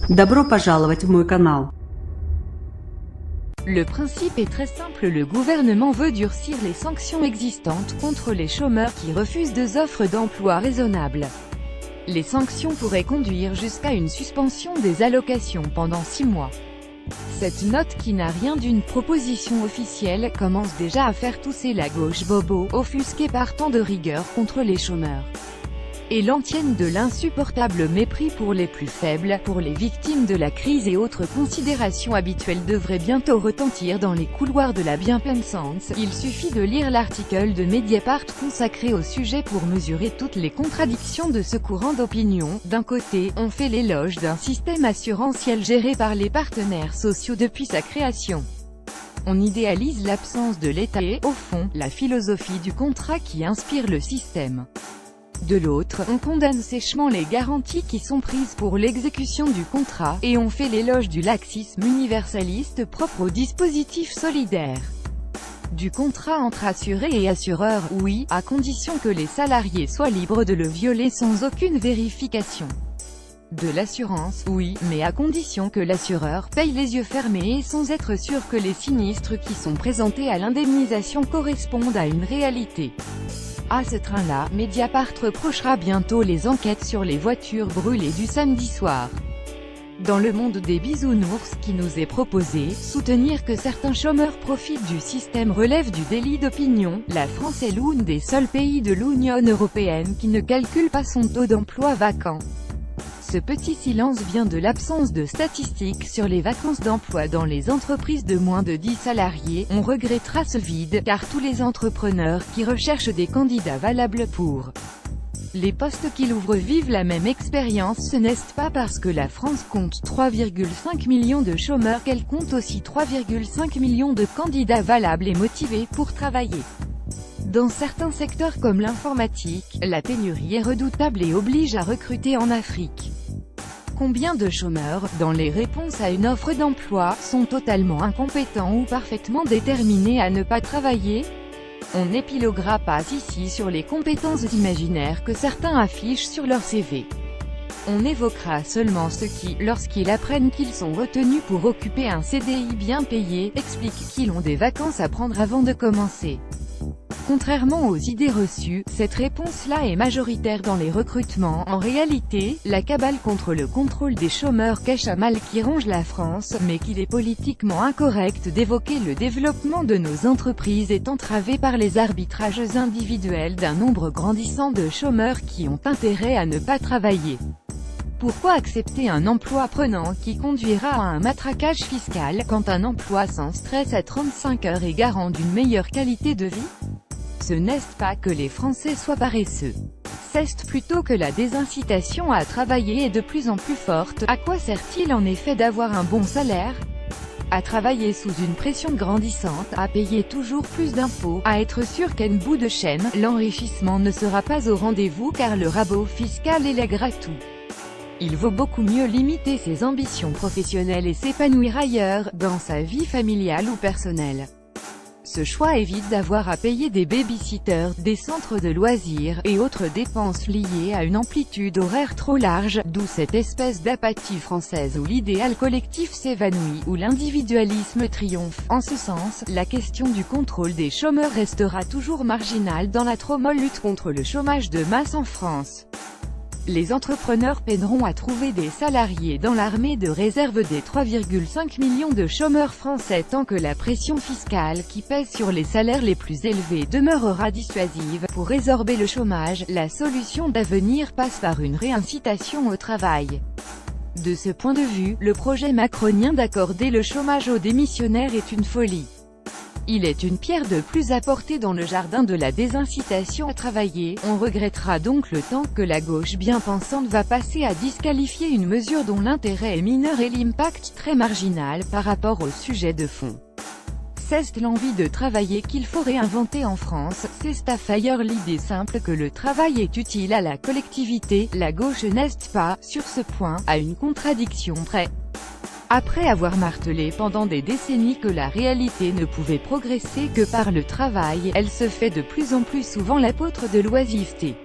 Добро пожаловать в мой канал. Le principe est très simple, le gouvernement veut durcir les sanctions existantes contre les chômeurs qui refusent des offres d'emploi raisonnables. Les sanctions pourraient conduire jusqu'à une suspension des allocations pendant 6 mois. Cette note, qui n'a rien d'une proposition officielle, commence déjà à faire tousser la gauche bobo, offusquée par tant de rigueur contre les chômeurs. Et l'antienne de l'insupportable mépris pour les plus faibles, pour les victimes de la crise et autres considérations habituelles devrait bientôt retentir dans les couloirs de la bien-pensance. Il suffit de lire l'article de Mediapart consacré au sujet pour mesurer toutes les contradictions de ce courant d'opinion. D'un côté, on fait l'éloge d'un système assurantiel géré par les partenaires sociaux depuis sa création. On idéalise l'absence de l'État et, au fond, la philosophie du contrat qui inspire le système. De l'autre, on condamne sèchement les garanties qui sont prises pour l'exécution du contrat, et on fait l'éloge du laxisme universaliste propre au dispositif solidaire. Du contrat entre assurés et assureurs, oui, à condition que les salariés soient libres de le violer sans aucune vérification. De l'assurance, oui, mais à condition que l'assureur paye les yeux fermés et sans être sûr que les sinistres qui sont présentés à l'indemnisation correspondent à une réalité. À ce train-là, Mediapart reprochera bientôt les enquêtes sur les voitures brûlées du samedi soir. Dans le monde des bisounours qui nous est proposé, soutenir que certains chômeurs profitent du système relève du délit d'opinion. La France est l'un des seuls pays de l'Union européenne qui ne calcule pas son taux d'emploi vacant. Ce petit silence vient de l'absence de statistiques sur les vacances d'emploi dans les entreprises de moins de 10 salariés. On regrettera ce vide, car tous les entrepreneurs qui recherchent des candidats valables pour les postes qu'il ouvre vivent la même expérience. Ce n'est pas parce que la France compte 3,5 millions de chômeurs qu'elle compte aussi 3,5 millions de candidats valables et motivés pour travailler. Dans certains secteurs comme l'informatique, la pénurie est redoutable et oblige à recruter en Afrique. Combien de chômeurs, dans les réponses à une offre d'emploi, sont totalement incompétents ou parfaitement déterminés à ne pas travailler? On n'épiloguera pas ici sur les compétences imaginaires que certains affichent sur leur CV. On évoquera seulement ceux qui, lorsqu'ils apprennent qu'ils sont retenus pour occuper un CDI bien payé, expliquent qu'ils ont des vacances à prendre avant de commencer. Contrairement aux idées reçues, cette réponse-là est majoritaire dans les recrutements. En réalité, la cabale contre le contrôle des chômeurs cache un mal qui ronge la France, mais qu'il est politiquement incorrect d'évoquer. Le développement de nos entreprises est entravé par les arbitrages individuels d'un nombre grandissant de chômeurs qui ont intérêt à ne pas travailler. Pourquoi accepter un emploi prenant qui conduira à un matraquage fiscal, quand un emploi sans stress à 35 heures est garant d'une meilleure qualité de vie? Ce n'est pas que les Français soient paresseux. C'est plutôt que la désincitation à travailler est de plus en plus forte. À quoi sert-il en effet d'avoir un bon salaire? À travailler sous une pression grandissante, à payer toujours plus d'impôts, à être sûr qu'en bout de chaîne, l'enrichissement ne sera pas au rendez-vous car le rabot fiscal élègue à tout. Il vaut beaucoup mieux limiter ses ambitions professionnelles et s'épanouir ailleurs, dans sa vie familiale ou personnelle. Ce choix évite d'avoir à payer des baby-sitters, des centres de loisirs, et autres dépenses liées à une amplitude horaire trop large, d'où cette espèce d'apathie française où l'idéal collectif s'évanouit, où l'individualisme triomphe. En ce sens, la question du contrôle des chômeurs restera toujours marginale dans la trop molle lutte contre le chômage de masse en France. Les entrepreneurs peineront à trouver des salariés dans l'armée de réserve des 3,5 millions de chômeurs français tant que la pression fiscale qui pèse sur les salaires les plus élevés demeurera dissuasive. Pour résorber le chômage, la solution d'avenir passe par une réincitation au travail. De ce point de vue, le projet macronien d'accorder le chômage aux démissionnaires est une folie. Il est une pierre de plus à porter dans le jardin de la désincitation à travailler. On regrettera donc le temps que la gauche bien pensante va passer à disqualifier une mesure dont l'intérêt est mineur et l'impact très marginal par rapport au sujet de fond. C'est l'envie de travailler qu'il faut réinventer en France. C'est à ailleurs l'idée simple que le travail est utile à la collectivité. La gauche n'est pas, sur ce point, à une contradiction près. Après avoir martelé pendant des décennies que la réalité ne pouvait progresser que par le travail, elle se fait de plus en plus souvent l'apôtre de l'oisiveté.